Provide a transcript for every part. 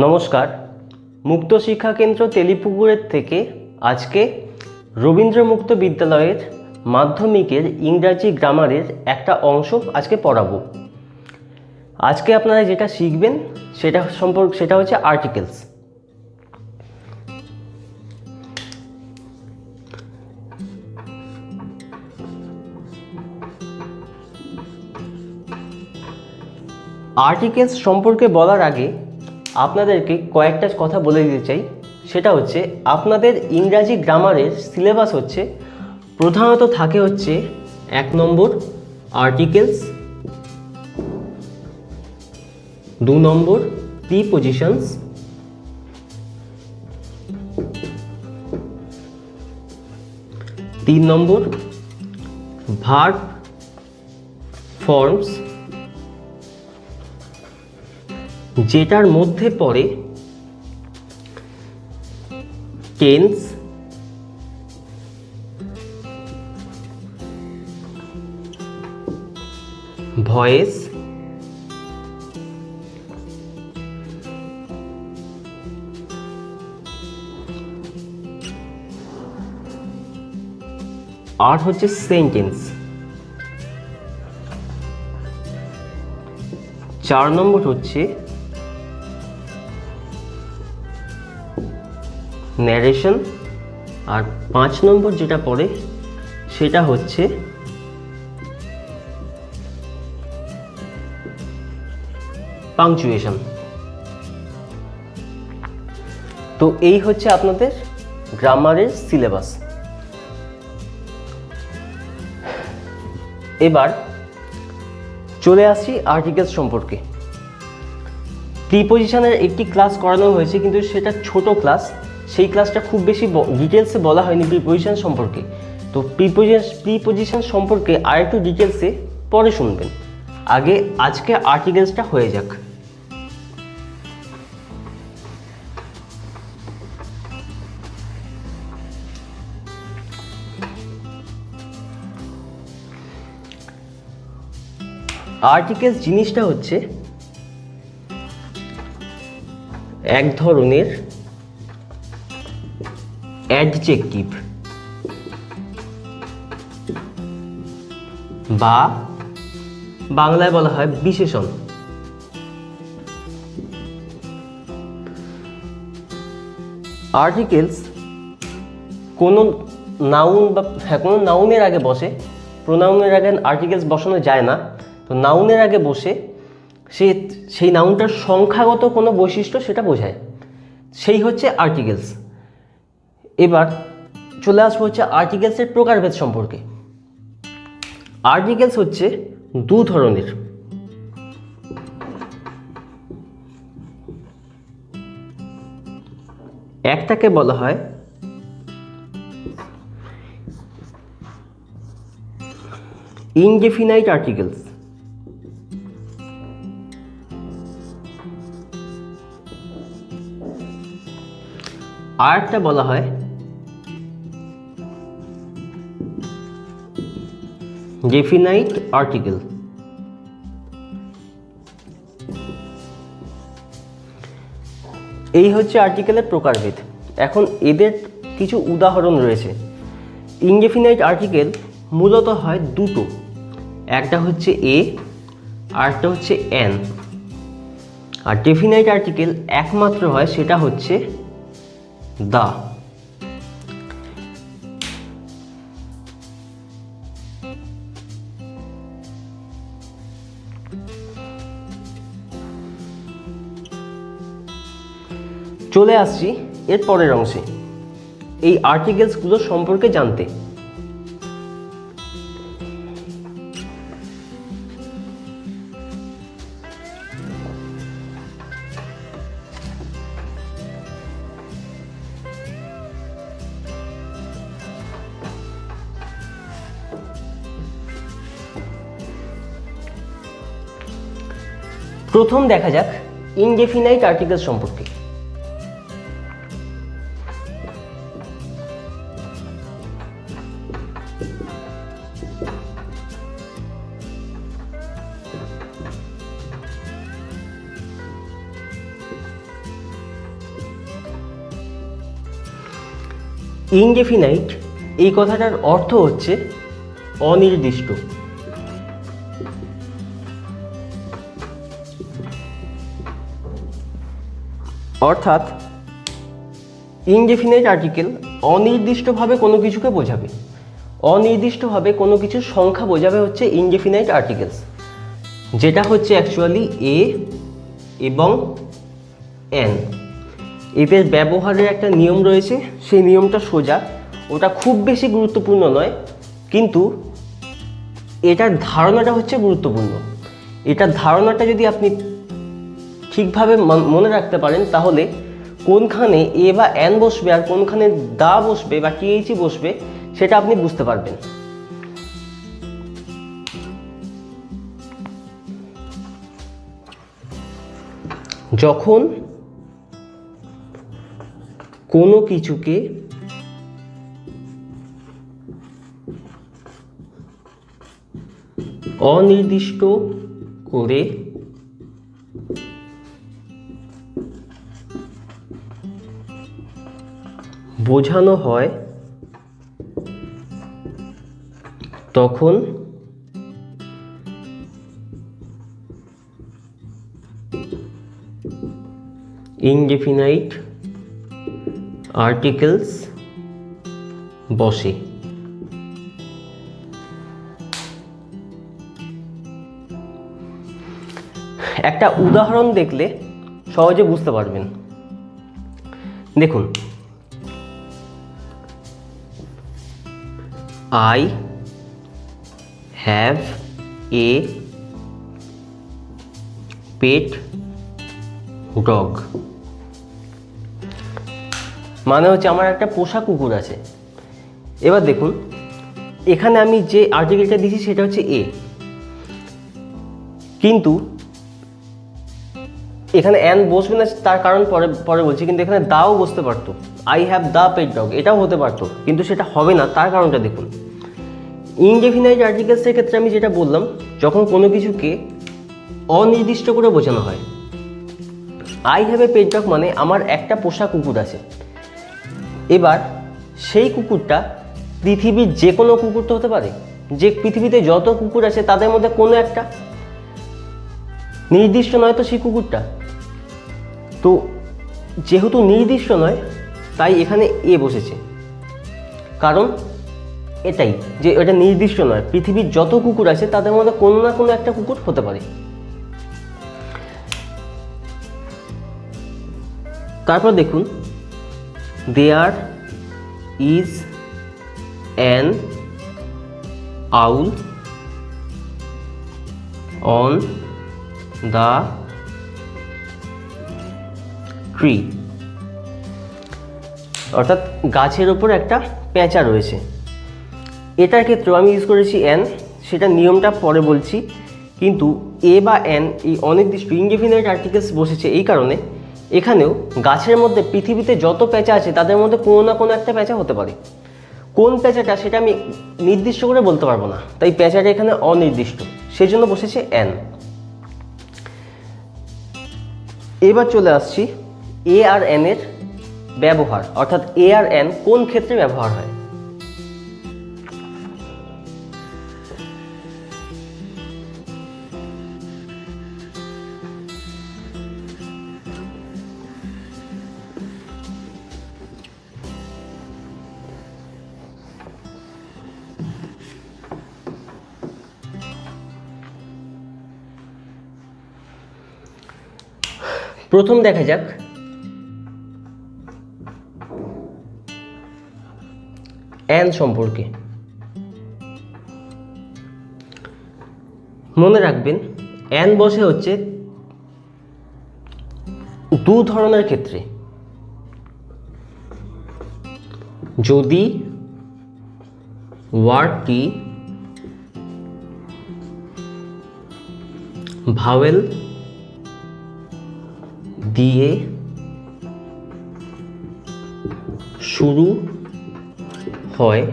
নমস্কার, মুক্ত শিক্ষা কেন্দ্র তেলিপুকুরের থেকে আজকে রবীন্দ্র মুক্ত বিদ্যালয়ের মাধ্যমিকের ইংরাজি গ্রামারের একটা অংশ আজকে পড়াবো। আজকে আপনারা যেটা শিখবেন সেটা হচ্ছে আর্টিকেলস। আর্টিকেলস সম্পর্কে বলার আগে আপনাদেরকে কয়েকটা কথা বলে দিতে চাই। সেটা হচ্ছে আপনাদের ইংরাজি গ্রামারের সিলেবাস হচ্ছে প্রধানত থাকে হচ্ছে 1 নম্বর আর্টিকেলস, 2 নম্বর প্রিপজিশনস, 3 নম্বর ভার্ব ফর্মস, যেটার মধ্যে পড়ে টেন্স, ভয়েস, আর হচ্ছে সেন্টেন্স। 4 নম্বর হচ্ছে ন্যারেশন, আর 5 নম্বর যেটা পড়ে সেটা হচ্ছে পাংচুয়েশন। তো এই হচ্ছে আপনাদের গ্রামারের সিলেবাস। এবার চলে আসছি আর্টিকেলস সম্পর্কে। প্রিপজিশনের একটি ক্লাস করানো হয়েছে, কিন্তু সেটা ছোট ক্লাস, সেই ক্লাসটা খুব বেশি ডিটেলসে বলা হয়নি প্রিপজিশন সম্পর্কে। তো প্রিপজিশন সম্পর্কে আরেকটু ডিটেলসে পরে শুনবেন। আগে আজকে আর্টিকেলসটা হয়ে যাক। আর্টিকেলস জিনিসটা হচ্ছে এক ধরনের অ্যাডজেক্টিভ বা বাংলায় বলা হয় বিশেষণ। আর্টিকেলস কোনো নাউন বা কোনো নাউনের আগে বসে, প্রোনাউনের আগে আর্টিকেলস বসানো যায় না। তো নাউনের আগে বসে সেই নাউনটার সংখ্যাগত কোনো বৈশিষ্ট্য সেটা বোঝায়, সেই হচ্ছে আর্টিকেলস। এবার চলে আসবো হচ্ছে আর্টিকেলসের প্রকারভেদ সম্পর্কে। আর্টিকেলস হচ্ছে 2 ধরনের। একটাকে বলা হয় ইনডেফিনাইট আর্টিকেলস, আর একটা বলা হয় ডেফিনাইট আর্টিকেল। এই হচ্ছে আর্টিকেলের প্রকারভেদ। এখন এদের কিছু উদাহরণ রয়েছে। ইনডেফিনাইট আর্টিকেল মূলত হয় দুটো, একটা হচ্ছে এ আর একটা হচ্ছে এন। আর ডেফিনাইট আর্টিকেল একমাত্র হয় সেটা হচ্ছে দা। চলে আসছি এর পরের অংশে, এই আর্টিকেলসগুলো সম্পর্কে জানতে। প্রথম দেখা যাক ইনডেফিনাইট আর্টিকেল সম্পর্কে। ইনডেফিনাইট এই কথাটার অর্থ হচ্ছে অনির্দিষ্ট। অর্থাৎ ইনডেফিনাইট আর্টিকেল অনির্দিষ্টভাবে কোনো কিছুকে বোঝাবে, অনির্দিষ্টভাবে কোনো কিছুর সংখ্যা বোঝাবে হচ্ছে ইনডেফিনাইট আর্টিকেলস, যেটা হচ্ছে অ্যাকচুয়ালি এ এবং এন। এদের ব্যবহারের একটা নিয়ম রয়েছে, সেই নিয়মটা সোজা, ওটা খুব বেশি গুরুত্বপূর্ণ নয়, কিন্তু এটার ধারণাটা হচ্ছে গুরুত্বপূর্ণ। এটার ধারণাটা যদি আপনি ঠিকভাবে মনে রাখতে পারেন, তাহলে কোনখানে এ বা এন বসবে আর কোনখানে দা বসবে বা টিএইচই বসবে সেটা আপনি বুঝতে পারবেন। যখন কোনো কিছুকে অনির্দিষ্ট করে বোঝানো হয় তখন ইনডেফিনাইট আর্টিকেলস বসে। একটা উদাহরণ দেখলে সহজে বুঝতে পারবেন। দেখুন, I have a pet dog, মানে হচ্ছে আমার একটা পোষা কুকুর আছে। এবার দেখুন, এখানে আমি যে আর্টিকেলটা দিয়েছি সেটা হচ্ছে এ, কিন্তু এখানে এন বসবে না, তার কারণ পরে বলছি, কিন্তু এখানে দাও বসতে পারতো, I have the pet dog, এটাও হতে পারতো, কিন্তু সেটা হবে না, তার কারণটা দেখুন। ইনডেফিনাইট আর্টিকেলসের ক্ষেত্রে আমি যেটা বললাম, যখন কোনো কিছুকে অনির্দিষ্ট করে বোঝানো হয়, I have a pet dog মানে আমার একটা পোষা কুকুর আছে। এবার সেই কুকুরটা পৃথিবীর যে কোনো কুকুর তো হতে পারে, যে পৃথিবীতে যত কুকুর আছে তাদের মধ্যে কোনো একটা, নির্দিষ্ট নয় তো সেই কুকুরটা। তো যেহেতু নির্দিষ্ট নয়, তাই এখানে এ বসেছে, কারণ এটাই যে এটা নির্দিষ্ট নয়, পৃথিবীর যত কুকুর আছে তাদের মধ্যে কোনো না কোনো একটা কুকুর হতে পারে। তারপর দেখুন, there is an owl on the tree, অর্থাৎ গাছের ওপর একটা পেঁচা রয়েছে। এটার ক্ষেত্রেও আমি ইউজ করেছি অ্যান, সেটা নিয়মটা পরে বলছি, কিন্তু এ বা অ্যান এই অনির্দিষ্ট ইনডেফিনাইট আর্টিকেলস বসেছে এই কারণে এখানেও গাছের মধ্যে পৃথিবীতে যত পেঁচা আছে তাদের মধ্যে কোনো না কোনো একটা পেঁচা হতে পারে। কোন পেঁচাটা সেটা আমি নির্দিষ্ট করে বলতে পারবো না, তাই পেঁচাটা এখানে অনির্দিষ্ট, সেজন্য বসেছে অ্যান। এবার চলে আসছি এ আর এন এর ব্যবহার, অর্থাৎ এ আর এন কোন ক্ষেত্রে ব্যবহার হয়। প্রথম দেখা যাক অ্যান সম্পর্কে। মনে রাখবেন, অ্যান বসে হচ্ছে দু ধরনের ক্ষেত্রে। যদি ওয়ার্ডটি ভাওয়েল দিয়ে শুরু হয়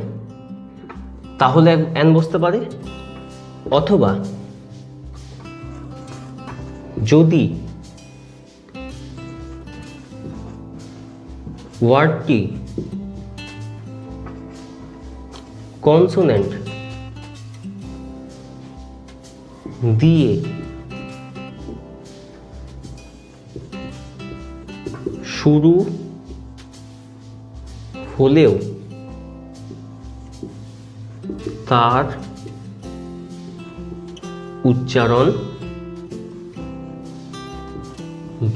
তাহলে অ্যান বসতে পারে, অথবা যদি ওয়ার্ডটি কনসোনেন্ট দিয়ে শুরু হলেও তার উচ্চারণ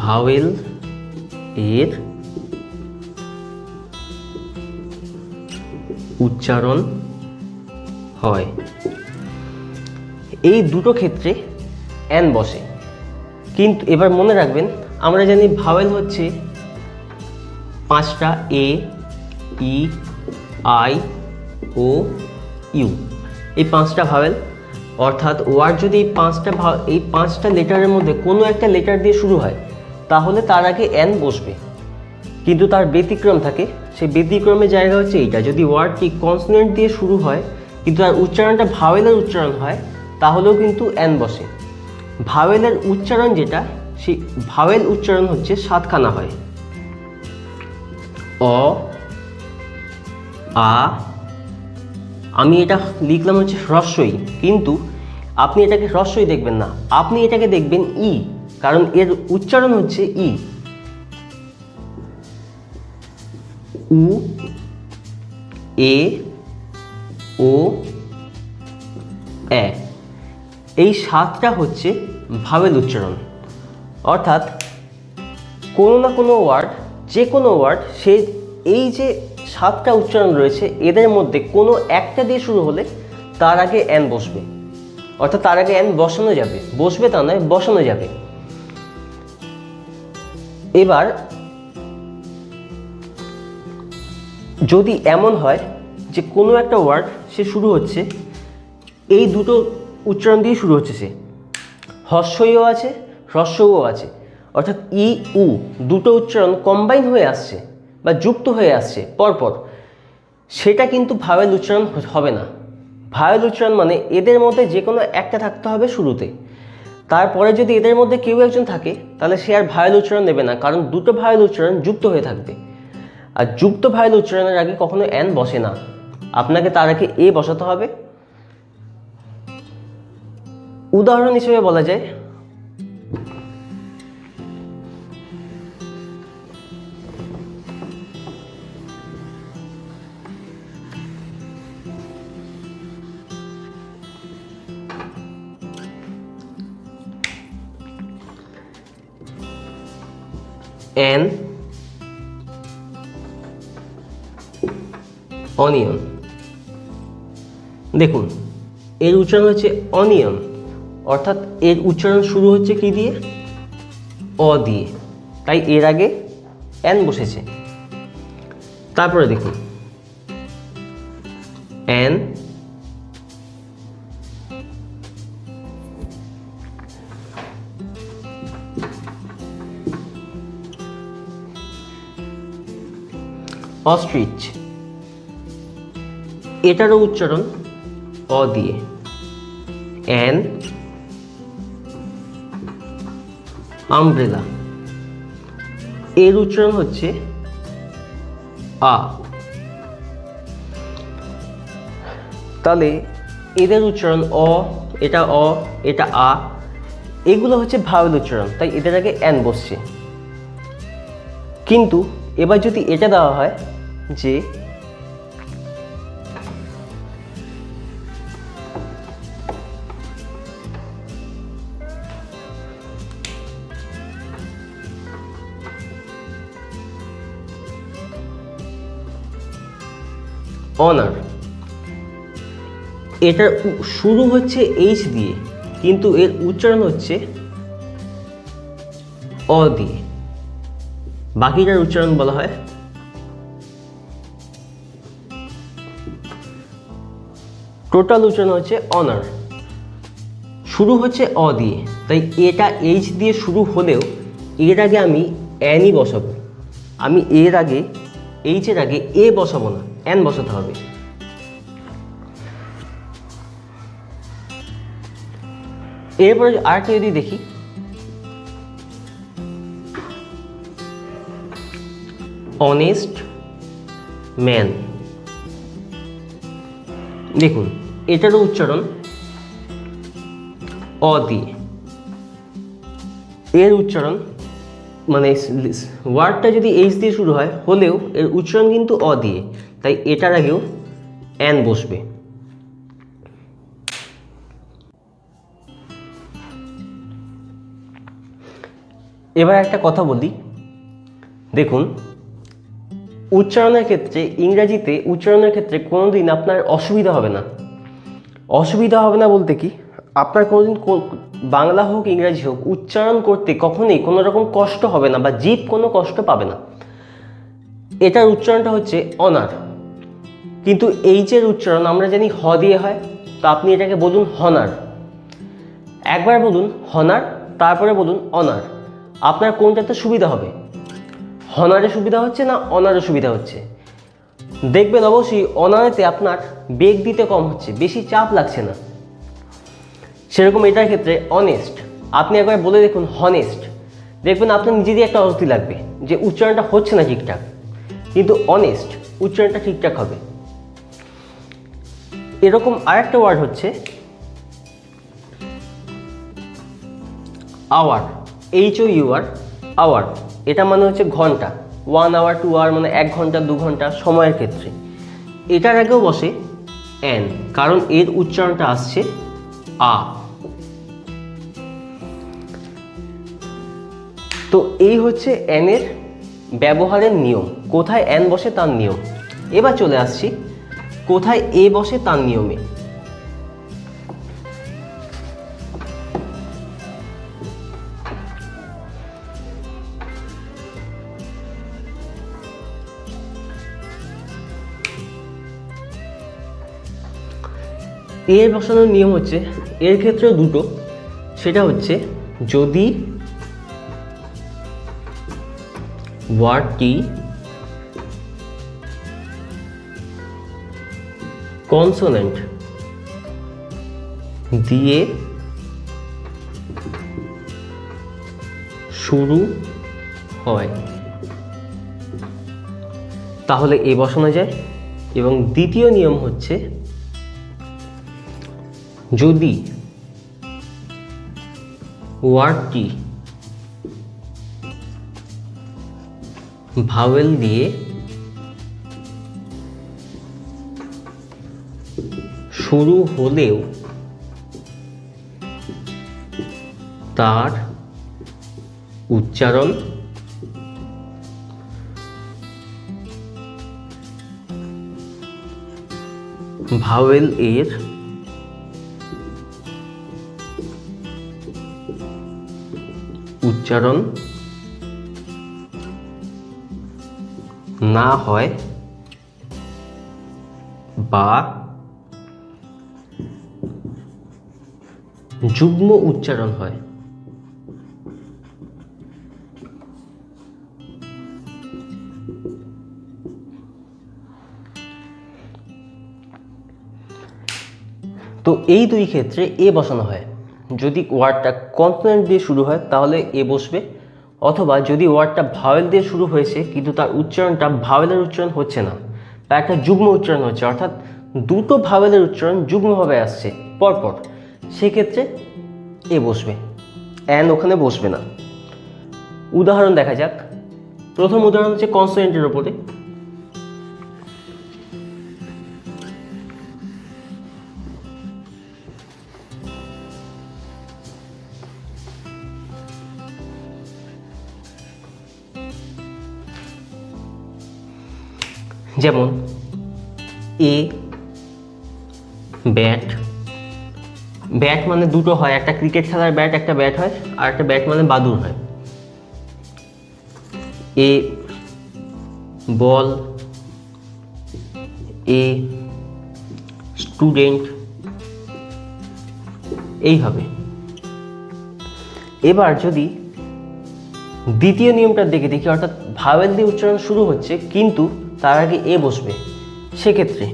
ভাওয়েল এর উচ্চারণ হয়। এই দুটো ক্ষেত্রে অ্যান বসে। কিন্তু এবার মনে রাখবেন, আমরা জানি ভাওয়েল হচ্ছে 5টা, এ, ই, আই, ও, ইউ। এই 5টা ভাওয়েল, অর্থাৎ ওয়ার্ড যদি এই পাঁচটা লেটারের মধ্যে কোনো একটা লেটার দিয়ে শুরু হয় তাহলে তার আগে অ্যান বসবে। কিন্তু তার ব্যতিক্রম থাকে, সেই ব্যতিক্রমের জায়গা হচ্ছে এইটা, যদি ওয়ার্ডটি কনসোনেন্ট দিয়ে শুরু হয় কিন্তু তার উচ্চারণটা ভাওয়েলের উচ্চারণ হয় তাহলেও কিন্তু অ্যান বসে। ভাওয়েলের উচ্চারণ যেটা, সেই ভাওয়েল উচ্চারণ হচ্ছে 7খানা হয়। অ, আ, আমি এটা লিখলাম হচ্ছে হ্রস্বই, কিন্তু আপনি এটাকে হ্রস্বই দেখবেন না, আপনি এটাকে দেখবেন ই, কারণ এর উচ্চারণ হচ্ছে ই। উ, এ, ও, এ, এই 7টা হচ্ছে ভাওয়েল উচ্চারণ। অর্থাৎ কোনো না কোনো ওয়ার্ড, যে কোনো ওয়ার্ড, সে এই যে 7টা উচ্চারণ রয়েছে এদের মধ্যে কোনো একটা দিয়ে শুরু হলে তার আগে অ্যান বসবে। অর্থাৎ তার আগে অ্যান বসানো যাবে, বসবে তা নয়, বসানো যাবে। এবার যদি এমন হয় যে কোনো একটা ওয়ার্ড সে শুরু হচ্ছে এই দুটো উচ্চারণ দিয়ে শুরু হচ্ছে, সে হ্রস্বইও আছে, হ্রস্বও আছে, অর্থাৎ ই, উ দুটো উচ্চারণ কম্বাইন হয়ে আসছে বা যুক্ত হয়ে আসছে পরপর, সেটা কিন্তু ভাওয়েল উচ্চারণ হবে না। ভাওয়েল উচ্চারণ মানে এদের মধ্যে যে কোনো একটা থাকতে হবে শুরুতে, তারপরে যদি এদের মধ্যে কেউ একজন থাকে তাহলে সে আর ভাওয়েল উচ্চারণ নেবে না, কারণ দুটো ভাওয়েল উচ্চারণ যুক্ত হয়ে থাকবে। আর যুক্ত ভাওয়েল উচ্চারণের আগে কখনো অ্যান বসে না, আপনাকে তার আগে এ বসাতে হবে। উদাহরণ হিসেবে বলা যায়, অ্যান অনিয়ন। দেখুন এর উচ্চারণ হচ্ছে অনিয়ন, অর্থাৎ এর উচ্চারণ শুরু হচ্ছে কি দিয়ে, অ দিয়ে, তাই এর আগে অ্যান বসেছে। তারপরে দেখুন অ্যান অস্ট্রিচ, এটারও উচ্চারণ অ দিয়ে। অ্যান আমব্রেলা, এর উচ্চারণ হচ্ছে আ। তাহলে এদের উচ্চারণ অ, এটা অ, এটা আ, এগুলো হচ্ছে ভাওয়েল উচ্চারণ, তাই এদের আগে অ্যান বসছে। কিন্তু এবার যদি এটা দেওয়া হয় যে অনার, এটার শুরু হচ্ছে এইচ দিয়ে কিন্তু এর উচ্চারণ হচ্ছে অ দিয়ে, বাকিটার উচ্চারণ বলা হয় টোটাল উচ্চারণ হচ্ছে অনার। শুরু হচ্ছে অ দিয়ে, তাই এটা এইচ দিয়ে শুরু হলেও এর আগে আমি অ্যানই বসাবো। আমি এর আগে, এইচের আগে এ বসাবো না, অ্যান বসাতে হবে। এরপরে আরেকটা যদি দেখি, অনেস্ট ম্যান, দেখুন এটারও উচ্চারণ অ দিয়ে, এর উচ্চারণ মানে ওয়ার্ডটা যদি এইচ দিয়ে শুরু হয় হলেও এর উচ্চারণ কিন্তু অ দিয়ে, তাই এটার আগেও অ্যান বসবে। এবার একটা কথা বলি, দেখুন উচ্চারণের ক্ষেত্রে ইংরাজিতে উচ্চারণের ক্ষেত্রে কোনোদিন আপনার অসুবিধা হবে না। অসুবিধা হবে না বলতে কি, আপনার কোনোদিন বাংলা হোক ইংরাজি হোক উচ্চারণ করতে কখনোই কোনো রকম কষ্ট হবে না বা জিভ কোনো কষ্ট পাবে না। এটার উচ্চারণটা হচ্ছে অনার, কিন্তু এইচের উচ্চারণ আমরা জানি হ দিয়ে হয়, তো আপনি এটাকে বলুন হনার। একবার বলুন হনার, তারপরে বলুন অনার। আপনার কোনটাতে সুবিধা হবে, হনারে সুবিধা হচ্ছে না অনারে সুবিধা হচ্ছে? দেখবেন অবশ্যই অনারেতে আপনার বেগ দিতে কম হচ্ছে, বেশি চাপ লাগছে না। সেরকম এটার ক্ষেত্রে অনেস্ট, আপনি একবার বলে দেখুন হনেস্ট, দেখবেন আপনার নিজেরই একটা অস্বস্তি লাগবে যে উচ্চারণটা হচ্ছে না ঠিকঠাক, কিন্তু অনেস্ট উচ্চারণটা ঠিকঠাক হবে। এরকম আরেকটা ওয়ার্ড হচ্ছে আওয়ার, HOUR, আওয়ার। এটা মানে হচ্ছে ঘন্টা, 1 আওয়ার 2 আওয়ার মানে 1 ঘন্টা 2 ঘন্টা সময়ের ক্ষেত্রে। এটার আগেও বসে অ্যান, কারণ এর উচ্চারণটা আসছে আ। তো এই হচ্ছে অ্যানের ব্যবহারের নিয়ম, কোথায় অ্যান বসে তার নিয়ম। এবার চলে আসছি কোথায় এ বসে তার নিয়মে। এর বসানোর নিয়ম হচ্ছে, এর ক্ষেত্রেও দুটো, সেটা হচ্ছে যদি ওয়ার্ডটি কনসোনেন্ট দিয়ে শুরু হয় তাহলে এ বসানো যায়। এবং দ্বিতীয় নিয়ম হচ্ছে যদি ওয়ার্ডটি ভাওয়েল দিয়ে শুরু হলেও তার উচ্চারণ ভাওয়েল এর উচ্চারণ না হয় বা যুগ্ম উচ্চারণ হয়। তো এই দুই ক্ষেত্রে এ বসানো হয়। যদি ওয়ার্ডটা কনসোনেন্ট দিয়ে শুরু হয় তাহলে এ বসবে, অথবা যদি ওয়ার্ডটা ভাওয়েল দিয়ে শুরু হয়েছে কিন্তু তার উচ্চারণটা ভাওয়েলের উচ্চারণ হচ্ছে না বা একটা যুগ্ম উচ্চারণ হচ্ছে, অর্থাৎ দুটো ভাওয়েলের উচ্চারণ যুগ্মভাবে আসছে পরপর, সেক্ষেত্রে এ বসবে, অ্যান ওখানে বসবে না। উদাহরণ দেখা যাক। প্রথম উদাহরণ হচ্ছে কনসোনেন্টের ওপরে। যেমন এ ব্যাট, ব্যাট মানে দুটো হয়, একটা ক্রিকেট খেলার ব্যাট একটা ব্যাট হয়, আর একটা ব্যাট মানে বাদুড় হয়। এ বল, এ স্টুডেন্ট, এইভাবে। এবার যদি দ্বিতীয় নিয়মটার দিকে দেখি, অর্থাৎ ভাওয়েল দিয়ে উচ্চারণ শুরু হচ্ছে কিন্তু তার আগে এ বসবে, সেক্ষেত্রে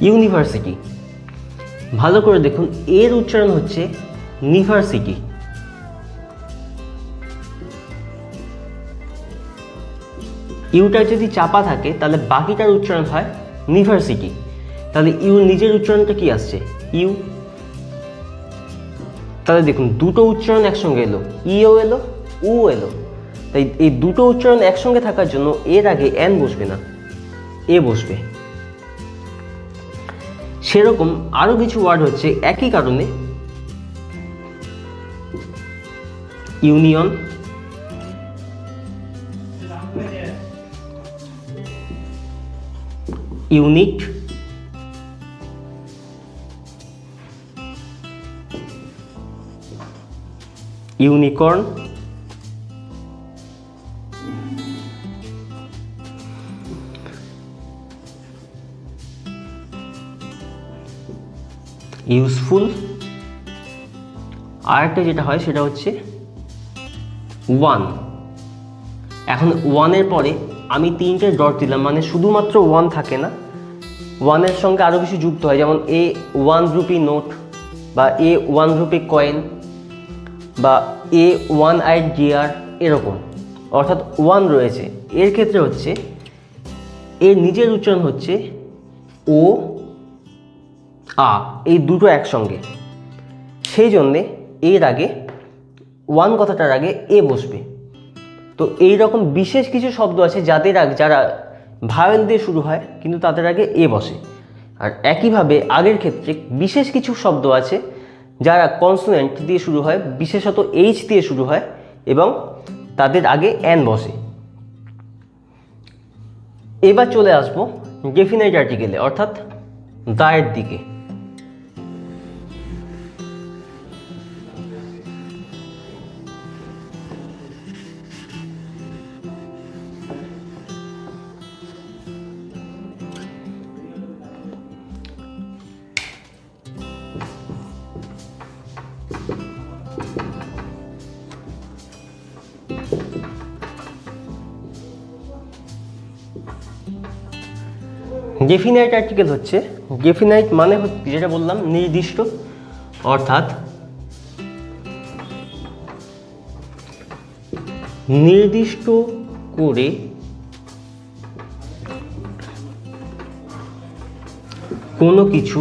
ইউনিভার্সিটি, ভালো করে দেখুন এর উচ্চারণ হচ্ছে নিভার্সিটি। ইউটার যদি চাপা থাকে তাহলে বাকিটার উচ্চারণ হয় ইউনিভার্সিটি। তাহলে ইউ নিজের উচ্চারণটা কি আসছে? ইউ। তাহলে দেখুন দুটো উচ্চারণ একসঙ্গে এলো, ইও এলো, উ এলো। তাই এই দুটো উচ্চারণ একসঙ্গে থাকার জন্য এর আগে এন বসবে না, এ বসবে। সেরকম আরো কিছু ওয়ার্ড হচ্ছে একই কারণে, ইউনিয়ন, ইউনিট, ইউনিকর্ন, ইউজফুল। আরেকটা যেটা হয় সেটা হচ্ছে ওয়ান। এখন ওয়ানের পরে আমি তিনটে ডট দিলাম, মানে শুধুমাত্র ওয়ান থাকে না, ওয়ানের সঙ্গে আরও কিছু যুক্ত হয়, যেমন এ 1 রুপি নোট, বা এ 1 রুপি কয়েন, বা এ 1 আইড ডিয়ার, এরকম। অর্থাৎ ওয়ান রয়েছে। এর ক্ষেত্রে হচ্ছে এর নিজের উচ্চারণ হচ্ছে ও আ, এই দুটো একসঙ্গে। সেই জন্যে এর আগে ওয়ান কথাটার আগে এ বসবে। তো এই রকম বিশেষ কিছু শব্দ আছে যাদের আগে, যারা ভাওয়েল দিয়ে শুরু হয় কিন্তু তাদের আগে এ বসে। আর একইভাবে আগের ক্ষেত্রে বিশেষ কিছু শব্দ আছে যারা কনসোনেন্ট দিয়ে শুরু হয়, বিশেষত এইচ দিয়ে শুরু হয় এবং তাদের আগে এন বসে। এবার চলে আসবো ডেফিনাইট আর্টিকেলে, অর্থাৎ দায়ের দিকে। ডেফিনাইট আর্টিকেল হচ্ছে, ডেফিনাইট মানে যেটা বললাম নির্দিষ্ট, অর্থাৎ নির্দিষ্ট করে কোনো কিছু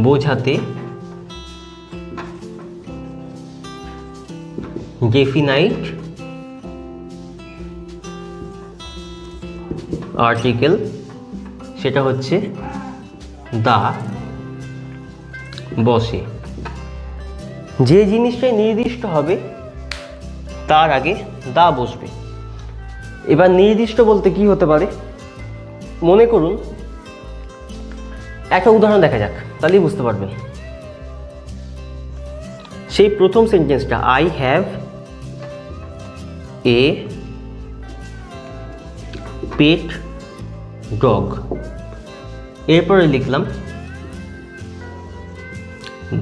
বোঝাতে ডেফিনাইট আর্টিকেল, সেটা হচ্ছে দা বসে। যে জিনিসটাই নির্দিষ্ট হবে তার আগে দা বসবে। এবার নির্দিষ্ট বলতে কি হতে পারে, মনে করুন একটা উদাহরণ দেখা যাক, তাহলেই বুঝতে পারবেন। সেই প্রথম সেন্টেন্সটা, I have a pet dog, এরপরে লিখলাম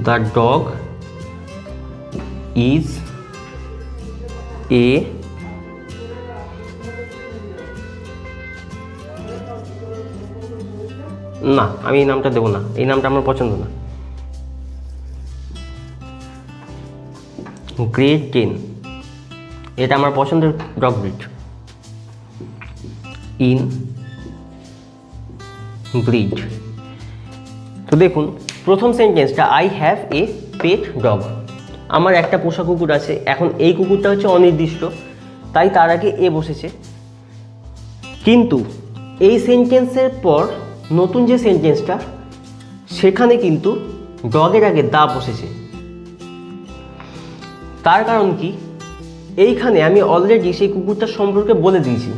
দ্য ডগ ইজ এ না, আমি এই নামটা দেবো না, এই নামটা আমার পছন্দ না। গ্রেট ডেন, এটা আমার পছন্দের ডগ ব্রিড। In breed. তো দেখুন প্রথম সেন্টেন্সটা, I have a pet dog, আমার একটা পোষা কুকুর আছে। এখন এই কুকুরটা হচ্ছে অনির্দিষ্ট, তাই তার আগে এ বসেছে। কিন্তু এই সেন্টেন্সের পর নতুন যে সেন্টেন্সটা, সেখানে কিন্তু ডগের আগে দা বসেছে। তার কারণ কি, এইখানে আমি অলরেডি সেই কুকুরটার সম্পর্কে বলে দিয়েছি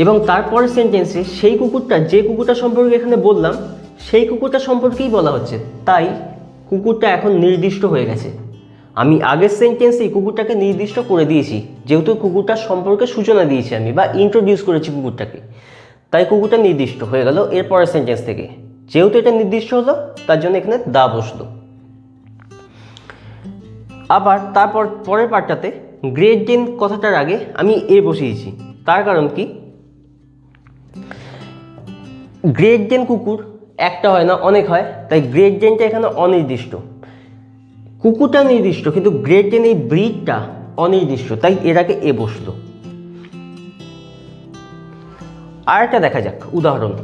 এবং তারপরের সেন্টেন্সে সেই কুকুরটা, যে কুকুরটা সম্পর্কে এখানে বললাম, সেই কুকুরটা সম্পর্কেই বলা হচ্ছে। তাই কুকুরটা এখন নির্দিষ্ট হয়ে গেছে। আমি আগের সেন্টেন্সেই কুকুরটাকে নির্দিষ্ট করে দিয়েছি, যেহেতু কুকুরটার সম্পর্কে সূচনা দিয়েছি আমি, বা ইন্ট্রোডিউস করেছি কুকুরটাকে, তাই কুকুরটা নির্দিষ্ট হয়ে গেল এর পরের সেন্টেন্স থেকে। যেহেতু এটা নির্দিষ্ট হলো, তার জন্য এখানে দা বসলো। আবার তারপর পরের পার্টটাতে গ্রেট ডেন কথাটার আগে আমি এ বসিয়েছি। তার কারণ কি, গ্রেট ডেন কুকুর একটা হয় না, অনেক হয়, তাই গ্রেট ডেনটা এখানে অনির্দিষ্ট। কুকুরটা নির্দিষ্ট কিন্তু গ্রেট ডেন এই ব্রিডটা অনির্দিষ্ট, তাই এর আগে এ বসলো। আর একটা দেখা যাক উদাহরণ।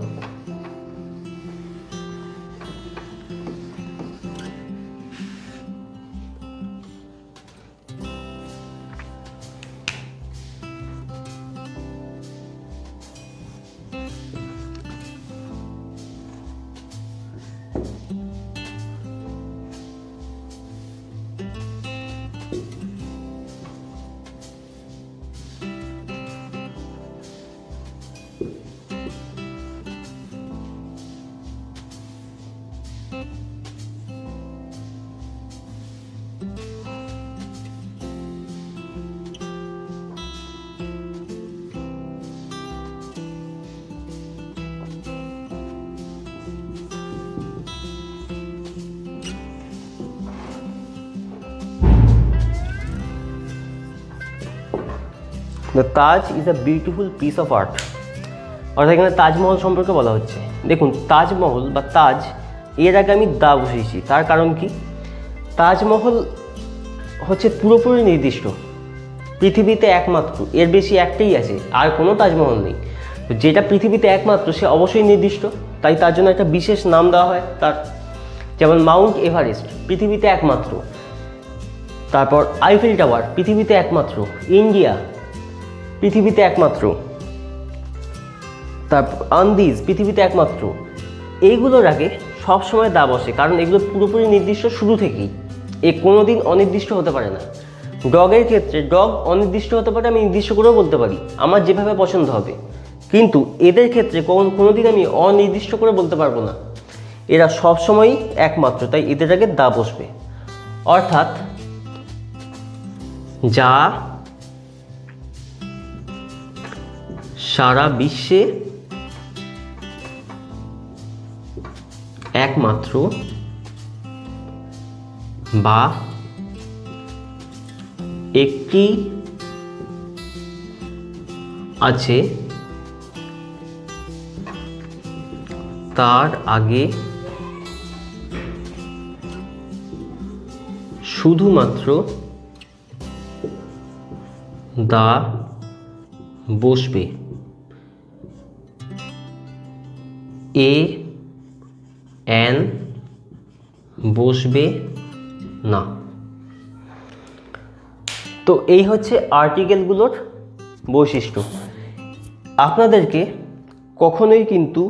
The Taj is a beautiful piece of art. অর্থাৎ এখানে তাজমহল সম্পর্কে বলা হচ্ছে। দেখুন, তাজমহল বা তাজ, এর আগে আমি দা বসিয়েছি, তার কারণ কি? তাজমহল হচ্ছে পুরোপুরি নির্দিষ্ট, পৃথিবীতে একমাত্র, এর বেশি একটাই আছে, আর কোনো তাজমহল নেই। তো যেটা পৃথিবীতে একমাত্র সে অবশ্যই নির্দিষ্ট, তাই তার জন্য একটা বিশেষ নাম দেওয়া হয় তার। যেমন মাউন্ট এভারেস্ট পৃথিবীতে একমাত্র, তারপর আইফেল টাওয়ার পৃথিবীতে একমাত্র, ইন্ডিয়া পৃথিবীতে একমাত্র, তারপর আন্দিজ পৃথিবীতে একমাত্র। এইগুলোর আগে সবসময় দা বসে, কারণ এগুলো পুরোপুরি নির্দিষ্ট শুরু থেকেই, এ কোনো দিন অনির্দিষ্ট হতে পারে না। ডগের ক্ষেত্রে ডগ অনির্দিষ্ট হতে পারে, আমি নির্দিষ্ট করেও বলতে পারি আমার যেভাবে পছন্দ হবে, কিন্তু এদের ক্ষেত্রে কোনো দিন আমি অনির্দিষ্ট করে বলতে পারবো না। এরা সবসময়ই একমাত্র, তাই এদের আগে দা বসবে। অর্থাৎ যা সারা বিশ্বে একমাত্র বা একটি আছে, তার আগে শুধুমাত্র দা বসবে। এ এন বসবে না। তো এই হচ্ছে আর্টিকেলগুলোর বৈশিষ্ট্য। আপনাদেরকে কখনোই কিন্তু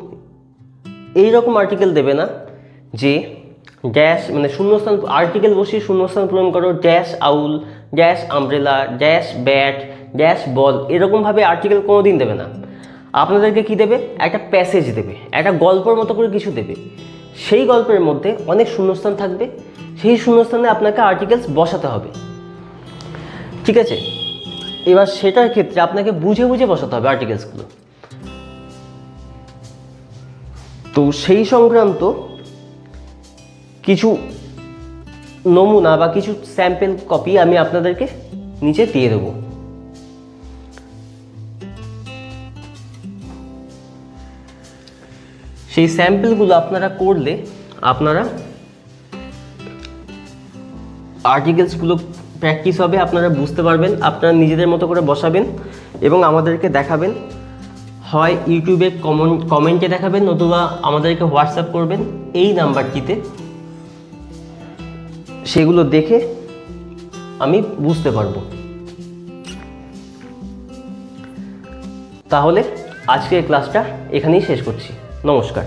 এই রকম আর্টিকেল দেবে না যে ড্যাশ, মানে শূন্যস্থান, আর্টিকেল বসিয়ে শূন্যস্থান পূরণ করো, dash owl, dash umbrella, dash bat, dash ball, এরকমভাবে আর্টিকেল কোনো দিন দেবে না। আপনাদেরকে কি দেবে? একটা প্যাসেজ দেবে, একটা গল্পের মতো করে কিছু দেবে। সেই গল্পের মধ্যে অনেক শূন্যস্থান থাকবে, সেই শূন্যস্থানে আপনাকে আর্টিকেলস বসাতে হবে। ঠিক আছে? এবার সেটার ক্ষেত্রে আপনাকে বুঝে বুঝে বসাতে হবে আর্টিকেলসগুলো। তো সেই সংক্রান্ত কিছু নমুনা বা কিছু স্যাম্পল কপি আমি আপনাদেরকে নিচে দিয়ে দেবো। সেই স্যাম্পলগুলো আপনারা করলে আপনারা আর্টিকেলসগুলো প্র্যাকটিস হবে, আপনারা বুঝতে পারবেন, আপনারা নিজেদের মতো করে বসাবেন এবং আমাদেরকে দেখাবেন। হয় ইউটিউবে কমেন্টে দেখাবেন, নতুবা আমাদেরকে হোয়াটসঅ্যাপ করবেন এই নাম্বারটিতে। সেগুলো দেখে আমি বুঝতে পারবো। তাহলে আজকের ক্লাসটা এখানেই শেষ করছি। নমস্কার।